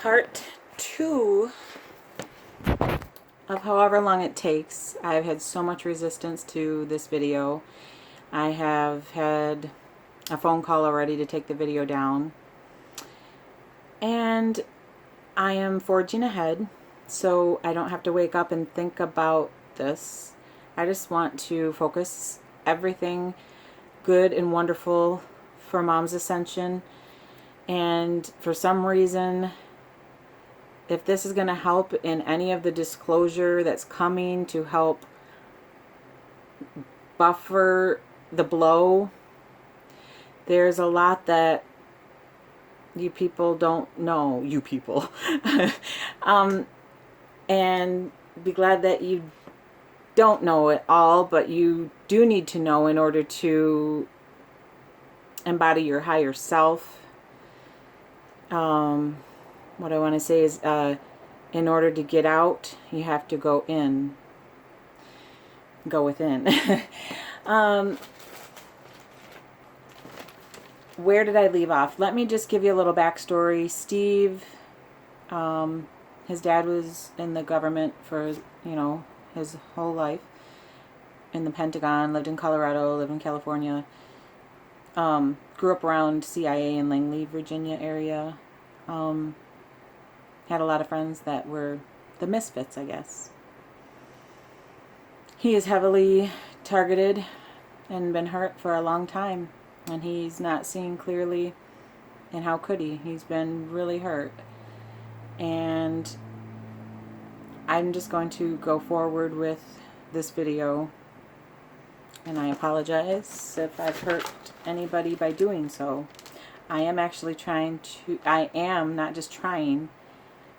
part 2 of however long it takes. I've had so much resistance to this video. I have had a phone call already to take the video down. And I am forging ahead, so I don't have to wake up and think about this. I just want to focus everything good and wonderful for Mom's Ascension. And for some reason, if this is going to help in any of the disclosure that's coming to help buffer the blow, there's a lot that you people don't know, you people. And be glad that you don't know it all, but you do need to know in order to embody your higher self. What I want to say is, in order to get out, you have to go in. Go within. Where did I leave off? Let me just give you a little backstory. Steve, his dad was in the government for, his whole life. In the Pentagon, lived in Colorado, lived in California. Grew up around CIA in Langley, Virginia area. Had a lot of friends that were the misfits, I guess. He is heavily targeted and been hurt for a long time. And he's not seeing clearly, and how could he? He's been really hurt. And I'm just going to go forward with this video. And I apologize if I've hurt anybody by doing so. I am actually not just trying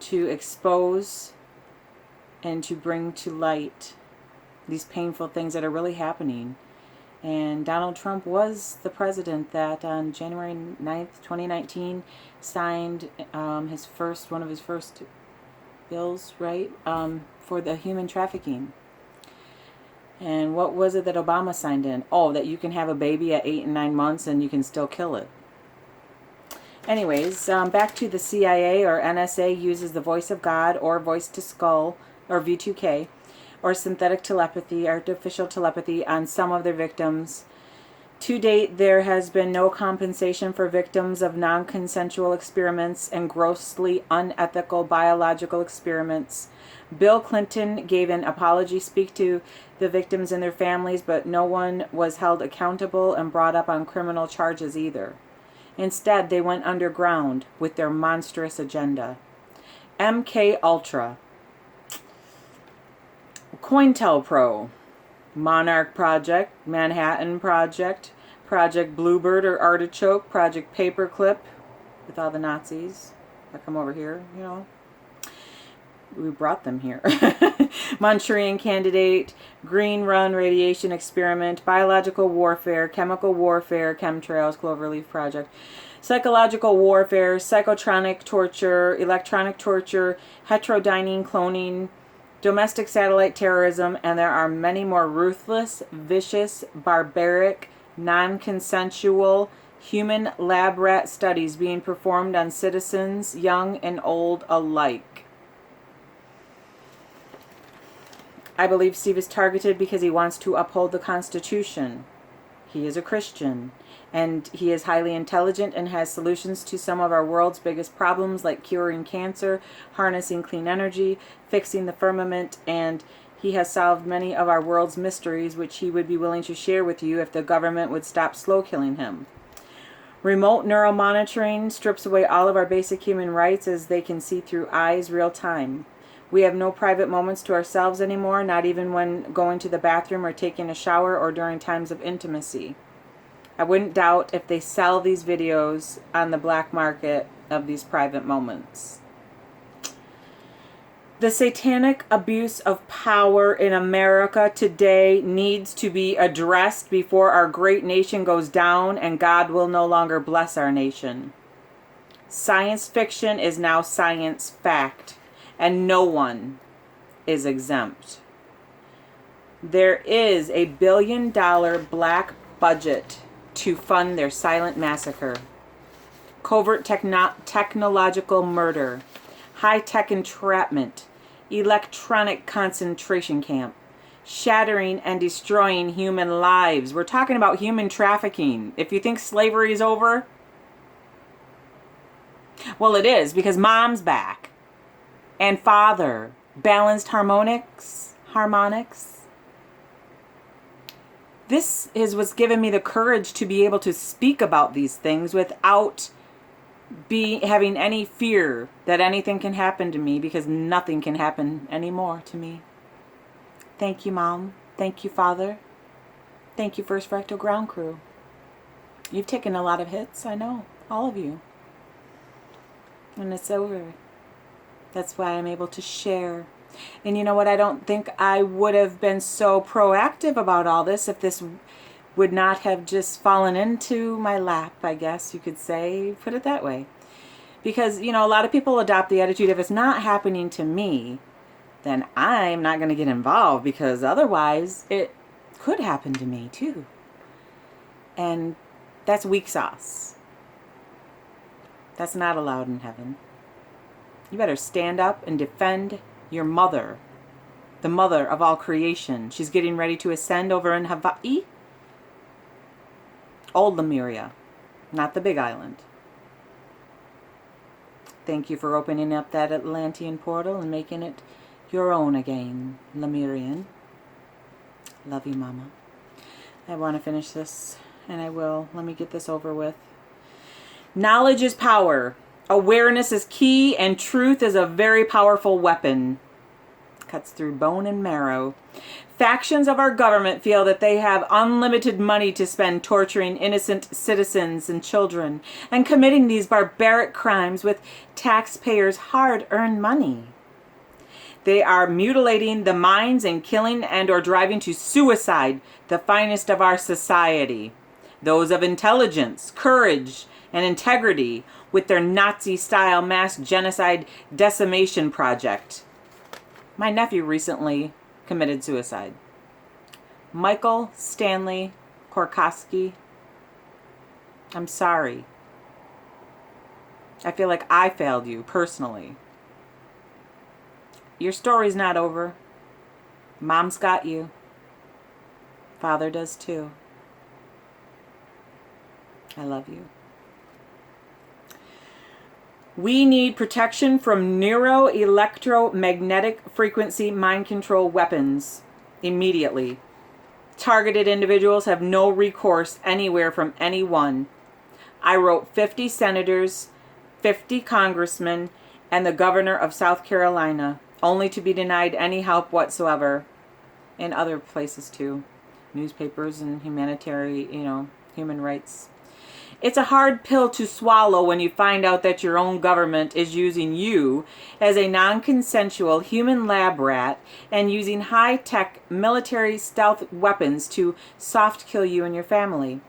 to expose and to bring to light these painful things that are really happening. And Donald Trump was the president that on January 9th, 2019 signed one of his first bills, right, for the human trafficking. And what was it that Obama signed in? Oh, that you can have a baby at 8 and 9 months and you can still kill it. Anyways, back to the CIA or NSA uses the voice of God or voice to skull or V2K or synthetic telepathy, artificial telepathy on some of their victims. To date, there has been no compensation for victims of non-consensual experiments and grossly unethical biological experiments. Bill Clinton gave an apology speak to the victims and their families, but no one was held accountable and brought up on criminal charges either. Instead, they went underground with their monstrous agenda. MK Ultra, COINTELPRO, Monarch Project, Manhattan Project, Project Bluebird or Artichoke, Project Paperclip, with all the Nazis that come over here, We brought them here. Manchurian Candidate, Green Run Radiation Experiment, Biological Warfare, Chemical Warfare, Chemtrails, Cloverleaf Project, Psychological Warfare, Psychotronic Torture, Electronic Torture, Heterodyne Cloning, Domestic Satellite Terrorism, and there are many more ruthless, vicious, barbaric, non-consensual, human lab rat studies being performed on citizens, young and old alike. I believe Steve is targeted because he wants to uphold the Constitution. He is a Christian, and he is highly intelligent and has solutions to some of our world's biggest problems, like curing cancer, harnessing clean energy, fixing the firmament, and he has solved many of our world's mysteries, which he would be willing to share with you if the government would stop slow killing him. Remote neural monitoring strips away all of our basic human rights as they can see through eyes real time. We have no private moments to ourselves anymore, not even when going to the bathroom or taking a shower or during times of intimacy. I wouldn't doubt if they sell these videos on the black market of these private moments. The satanic abuse of power in America today needs to be addressed before our great nation goes down and God will no longer bless our nation. Science fiction is now science fact. And no one is exempt. There is a $1 billion black budget to fund their silent massacre. Covert technological murder. high-tech entrapment, electronic concentration camp, shattering and destroying human lives. We're talking about human trafficking. If you think slavery is over, well, it is, because mom's back. And father, balanced harmonics. This is what's given me the courage to be able to speak about these things without having any fear that anything can happen to me, because nothing can happen anymore to me. Thank you, Mom. Thank you, Father. Thank you, First Fractal Ground Crew. You've taken a lot of hits, I know. All of you. And it's over. That's why I'm able to share. And you know what? I don't think I would have been so proactive about all this if this would not have just fallen into my lap, I guess you could say. Put it that way. Because, you know, a lot of people adopt the attitude, if it's not happening to me, then I'm not going to get involved, because otherwise it could happen to me too. And that's weak sauce. That's not allowed in heaven. You better stand up and defend your mother, the mother of all creation. She's getting ready to ascend over in Hawaii. Old Lemuria, not the big island. Thank you for opening up that Atlantean portal and making it your own again, Lemurian. Love you, Mama. I want to finish this, and I will. Let me get this over with. Knowledge is power. Awareness is key, and truth is a very powerful weapon. Cuts through bone and marrow. Factions of our government feel that they have unlimited money to spend torturing innocent citizens and children and committing these barbaric crimes with taxpayers' hard-earned money. They are mutilating the minds and killing and or driving to suicide the finest of our society. Those of intelligence, courage, and integrity, with their Nazi-style mass genocide decimation project. My nephew recently committed suicide. Michael Stanley Korkowski. I'm sorry. I feel like I failed you personally. Your story's not over. Mom's got you. Father does too. I love you. We need protection from neuroelectromagnetic frequency mind control weapons immediately. Targeted individuals have no recourse anywhere from anyone. I wrote 50 senators, 50 congressmen, and the governor of South Carolina, only to be denied any help whatsoever. In other places too. Newspapers and humanitarian, human rights. It's a hard pill to swallow when you find out that your own government is using you as a non-consensual human lab rat and using high-tech military stealth weapons to soft kill you and your family.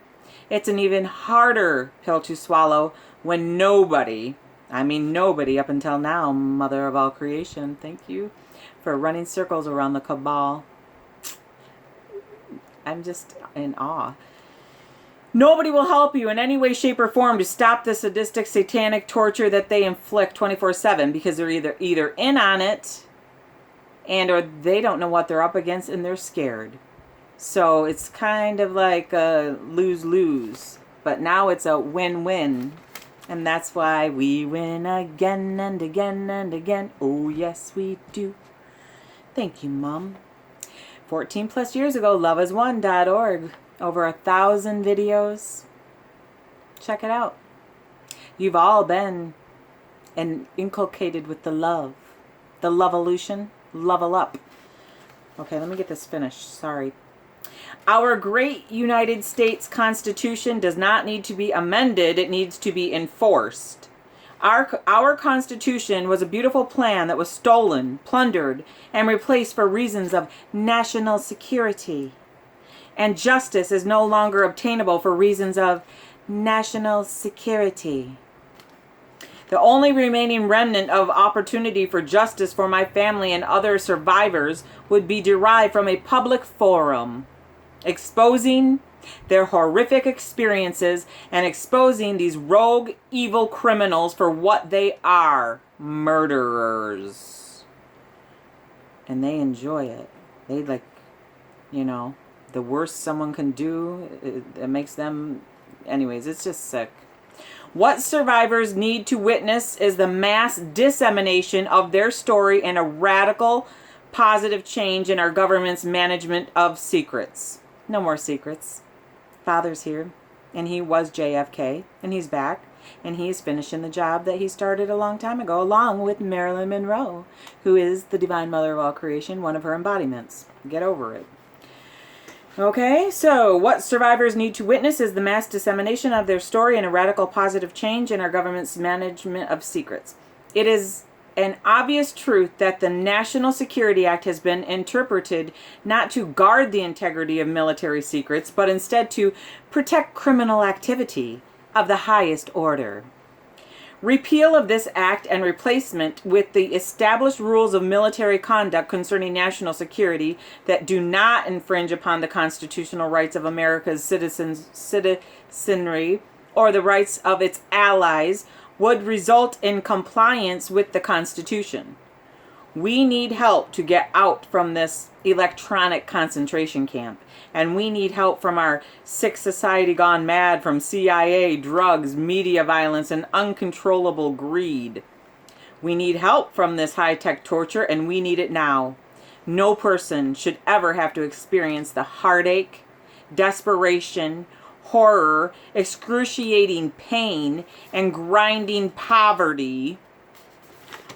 It's an even harder pill to swallow when nobody up until now, mother of all creation, thank you for running circles around the cabal. I'm just in awe. Nobody will help you in any way, shape, or form to stop the sadistic, satanic torture that they inflict 24/7, because they're either in on it or they don't know what they're up against and they're scared. So it's kind of like a lose-lose. But now it's a win-win. And that's why we win again and again and again. Oh, yes, we do. Thank you, Mom. 14 plus years ago, loveisone.org. Over 1,000 videos. Check it out. You've all been inculcated with the love. The love-evolution. Level up. Okay, let me get this finished. Sorry. Our great United States Constitution does not need to be amended. It needs to be enforced. Our Constitution was a beautiful plan that was stolen, plundered, and replaced for reasons of national security. And justice is no longer obtainable for reasons of national security. The only remaining remnant of opportunity for justice for my family and other survivors would be derived from a public forum, exposing their horrific experiences and exposing these rogue, evil criminals for what they are, murderers. And they enjoy it. They like, the worst someone can do, it makes them, anyways, it's just sick. What survivors need to witness is the mass dissemination of their story and a radical positive change in our government's management of secrets. No more secrets. Father's here, and he was JFK, and he's back, and he's finishing the job that he started a long time ago, along with Marilyn Monroe, who is the Divine Mother of all creation, one of her embodiments. Get over it. Okay, so what survivors need to witness is the mass dissemination of their story and a radical positive change in our government's management of secrets. It is an obvious truth that the National Security Act has been interpreted not to guard the integrity of military secrets, but instead to protect criminal activity of the highest order. Repeal of this act and replacement with the established rules of military conduct concerning national security that do not infringe upon the constitutional rights of America's citizenry or the rights of its allies would result in compliance with the Constitution. We need help to get out from this electronic concentration camp. And we need help from our sick society gone mad from CIA, drugs, media violence, and uncontrollable greed. We need help from this high-tech torture, and we need it now. No person should ever have to experience the heartache, desperation, horror, excruciating pain, and grinding poverty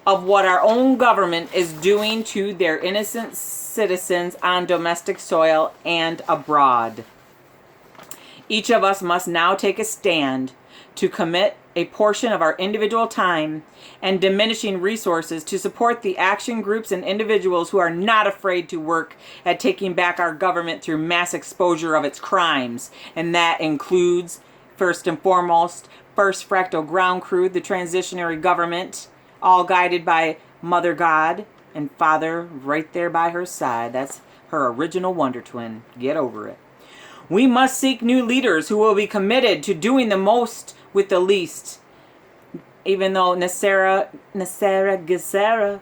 of what our own government is doing to their innocent citizens on domestic soil and abroad. Each of us must now take a stand to commit a portion of our individual time and diminishing resources to support the action groups and individuals who are not afraid to work at taking back our government through mass exposure of its crimes. And that includes, first and foremost, First Fractal Ground Crew, the transitionary government, all guided by Mother God and Father right there by her side. That's her original Wonder Twin. Get over it. We must seek new leaders who will be committed to doing the most with the least. Even though Nasera Gesera,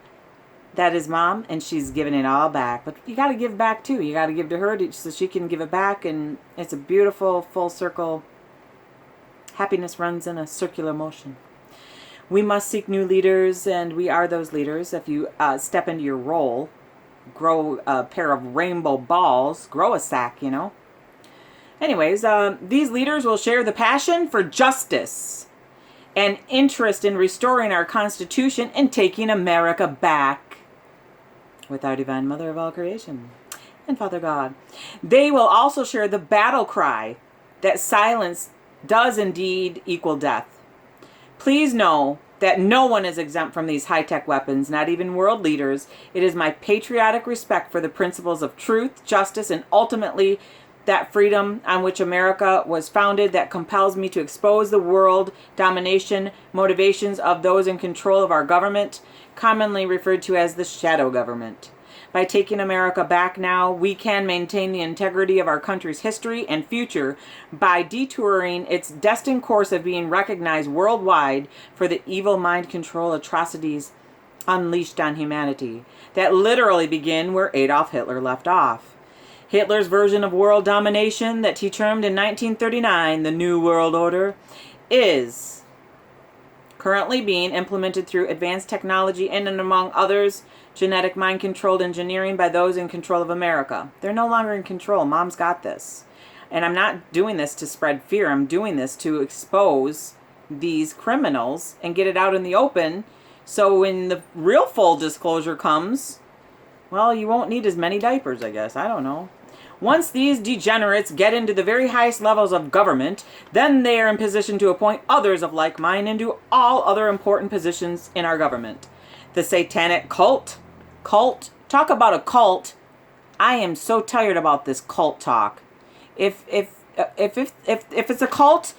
that is mom, and she's giving it all back. But you got to give back too. You got to give to her so she can give it back. And it's a beautiful full circle. Happiness runs in a circular motion. We must seek new leaders, and we are those leaders. If you step into your role, grow a pair of rainbow balls, grow a sack, Anyways, these leaders will share the passion for justice and interest in restoring our Constitution and taking America back with our Divine Mother of all creation and Father God. They will also share the battle cry that silence does indeed equal death. Please know that no one is exempt from these high-tech weapons, not even world leaders. It is my patriotic respect for the principles of truth, justice, and ultimately that freedom on which America was founded that compels me to expose the world domination motivations of those in control of our government, commonly referred to as the shadow government. By taking America back now, we can maintain the integrity of our country's history and future by detouring its destined course of being recognized worldwide for the evil mind control atrocities unleashed on humanity that literally begin where Adolf Hitler left off. Hitler's version of world domination that he termed in 1939 the New World Order is currently being implemented through advanced technology and among others, genetic mind-controlled engineering by those in control of America. They're no longer in control. Mom's got this. And I'm not doing this to spread fear. I'm doing this to expose these criminals and get it out in the open. So when the real full disclosure comes, well, you won't need as many diapers, I guess. I don't know. Once these degenerates get into the very highest levels of government, then they are in position to appoint others of like mind into all other important positions in our government. The satanic cult, talk about a cult. I am so tired about this cult talk. If it's a cult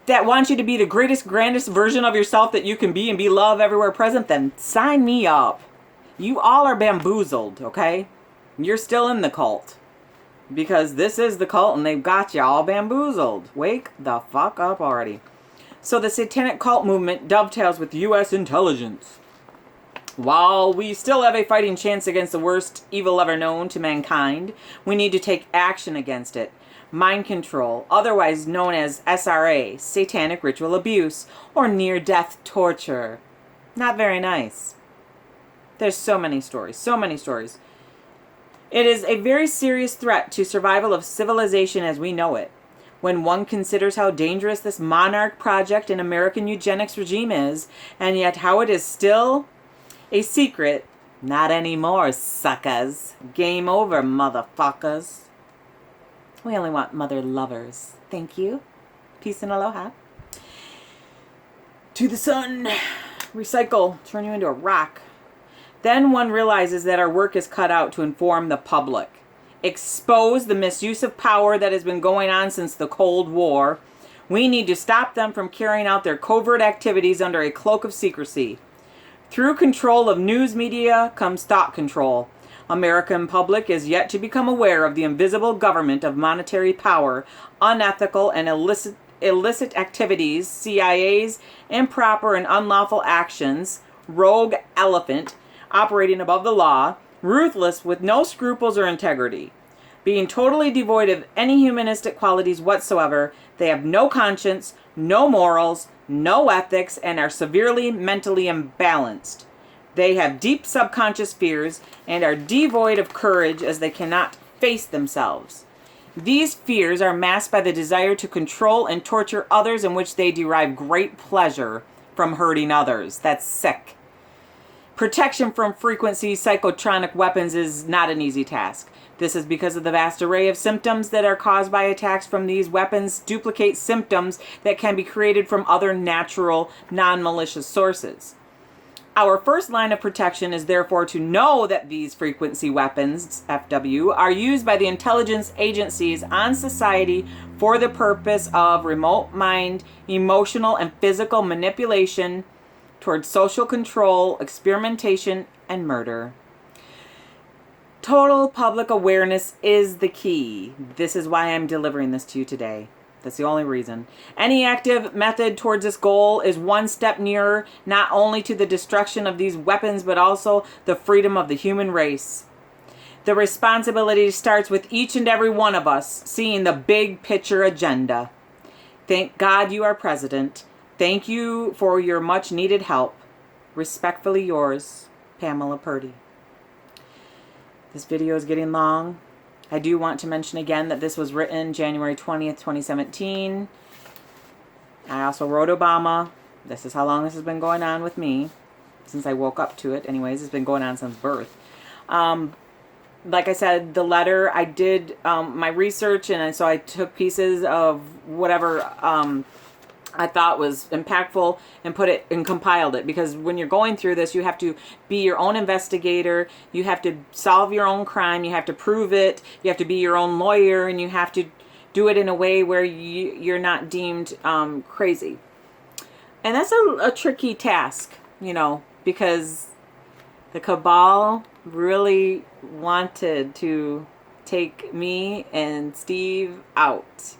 that wants you to be the greatest, grandest version of yourself that you can be and be love everywhere present, then sign me up. You all are bamboozled, okay? You're still in the cult. Because this is the cult and they've got you all bamboozled. Wake the fuck up already. So the satanic cult movement dovetails with U.S. intelligence. While we still have a fighting chance against the worst evil ever known to mankind, we need to take action against it. Mind control, otherwise known as SRA, satanic ritual abuse, or near-death torture. Not very nice. There's so many stories, so many stories. It is a very serious threat to survival of civilization as we know it. When one considers how dangerous this monarch project and American eugenics regime is, and yet how it is still a secret, not anymore, suckers. Game over, motherfuckers. We only want mother lovers. Thank you. Peace and aloha. To the sun. Recycle. Turn you into a rock. Then one realizes that our work is cut out to inform the public. Expose the misuse of power that has been going on since the Cold War. We need to stop them from carrying out their covert activities under a cloak of secrecy. Through control of news media comes thought control. American public is yet to become aware of the invisible government of monetary power, unethical and illicit activities, CIA's improper and unlawful actions, rogue elephant, operating above the law, ruthless with no scruples or integrity. Being totally devoid of any humanistic qualities whatsoever, they have no conscience, no morals, no ethics, and are severely mentally imbalanced. They have deep subconscious fears and are devoid of courage as they cannot face themselves. These fears are masked by the desire to control and torture others, in which they derive great pleasure from hurting others. That's sick. Protection from frequency psychotronic weapons is not an easy task. This is because of the vast array of symptoms that are caused by attacks from these weapons duplicate symptoms that can be created from other natural, non-malicious sources. Our first line of protection is therefore to know that these frequency weapons, FW, are used by the intelligence agencies on society for the purpose of remote mind, emotional and physical manipulation towards social control, experimentation, and murder. Total public awareness is the key. This is why I'm delivering this to you today. That's the only reason. Any active method towards this goal is one step nearer, not only to the destruction of these weapons, but also the freedom of the human race. The responsibility starts with each and every one of us seeing the big picture agenda. Thank God you are president. Thank you for your much needed help. Respectfully yours, Pamela Purdy. This video is getting long. I do want to mention again that this was written January 20th, 2017. I also wrote Obama. This is how long this has been going on with me. Since I woke up to it. Anyways, it's been going on since birth. Like I said, the letter, I did my research, and so I took pieces of whatever I thought was impactful and put it and compiled it, because when you're going through this, you have to be your own investigator, you have to solve your own crime, you have to prove it, you have to be your own lawyer, and you have to do it in a way where you're not deemed crazy. And that's a tricky task, you know, because the cabal really wanted to take me and Steve out.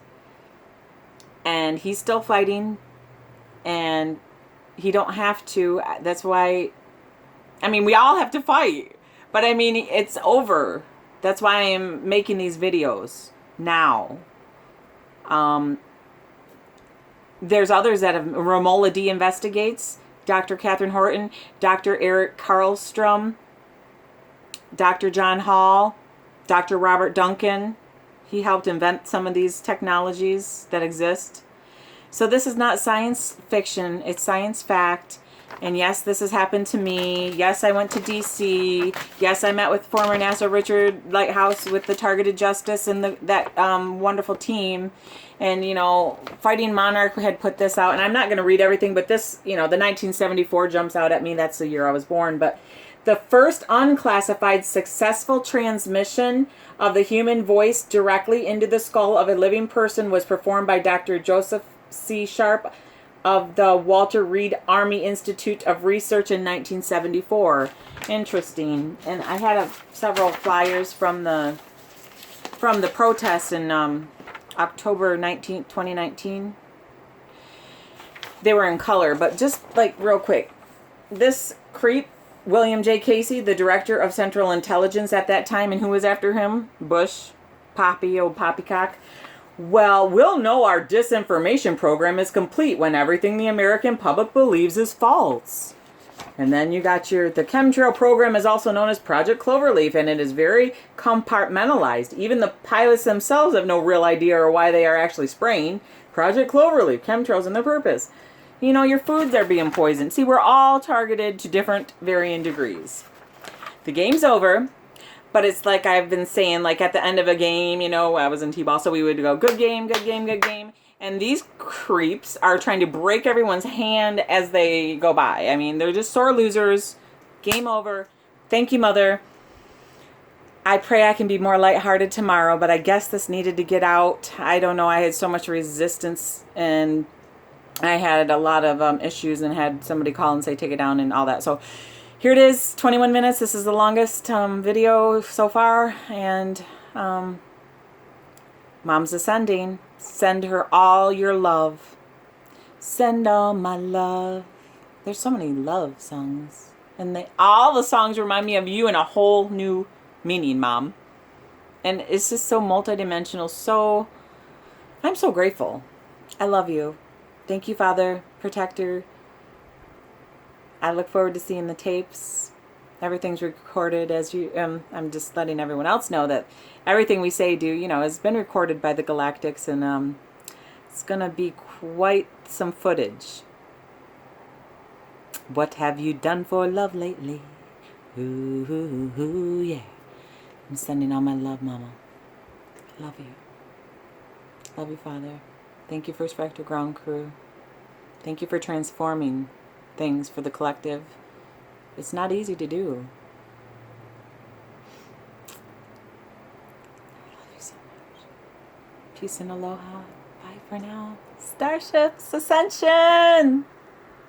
And he's still fighting, and he don't have to. That's why, I mean, we all have to fight, but I mean, it's over. That's why I am making these videos now. There's others that have, Romola D investigates, Dr. Catherine Horton, Dr. Eric Karlstrom, Dr. John Hall, Dr. Robert Duncan. He helped invent some of these technologies that exist. So this is not science fiction, it's science fact. And yes, this has happened to me. Yes, I went to DC. Yes, I met with former NASA Richard Lighthouse with the Targeted Justice and that wonderful team. And, you know, Fighting Monarch had put this out. And I'm not going to read everything, but this, you know, the 1974 jumps out at me. That's the year I was born. But the first unclassified successful transmission of the human voice directly into the skull of a living person was performed by Dr. Joseph C. Sharp of the Walter Reed Army Institute of Research in 1974. Interesting. And I had several flyers from the protest in October 19th, 2019. they were in color, but just like real quick, this creep, William J. Casey, the director of Central Intelligence at that time, and who was after him? Bush, old Poppycock. Well, we'll know our disinformation program is complete when everything the American public believes is false. And then you got the chemtrail program is also known as Project Cloverleaf, and it is very compartmentalized. Even the pilots themselves have no real idea or why they are actually spraying Project Cloverleaf, chemtrails, and their purpose. You know, your foods are being poisoned. See, we're all targeted to different varying degrees. The game's over, but it's like I've been saying, like at the end of a game, you know, I was in T-ball, so we would go, good game, good game, good game. And these creeps are trying to break everyone's hand as they go by. I mean, they're just sore losers. Game over. Thank you, Mother. I pray I can be more lighthearted tomorrow, but I guess this needed to get out. I don't know. I had so much resistance, and I had a lot of issues, and had somebody call and say, take it down and all that. So here it is, 21 minutes. This is the longest video so far, and Mom's ascending. Send her all your love. Send all my love. There's so many love songs. And all the songs remind me of you in a whole new meaning, Mom. And it's just so multidimensional. I'm so grateful. I love you. Thank you, Father, Protector. I look forward to seeing the tapes. Everything's recorded as you, I'm just letting everyone else know that everything we say, has been recorded by the Galactics, and it's going to be quite some footage. What have you done for love lately? Ooh, ooh, ooh, yeah. I'm sending all my love, Mama. Love you. Love you, Father. Thank you, First Fractal Ground Crew. Thank you for transforming things for the collective. It's not easy to do. I love you so much. Peace and aloha. Bye for now. Starships Ascension!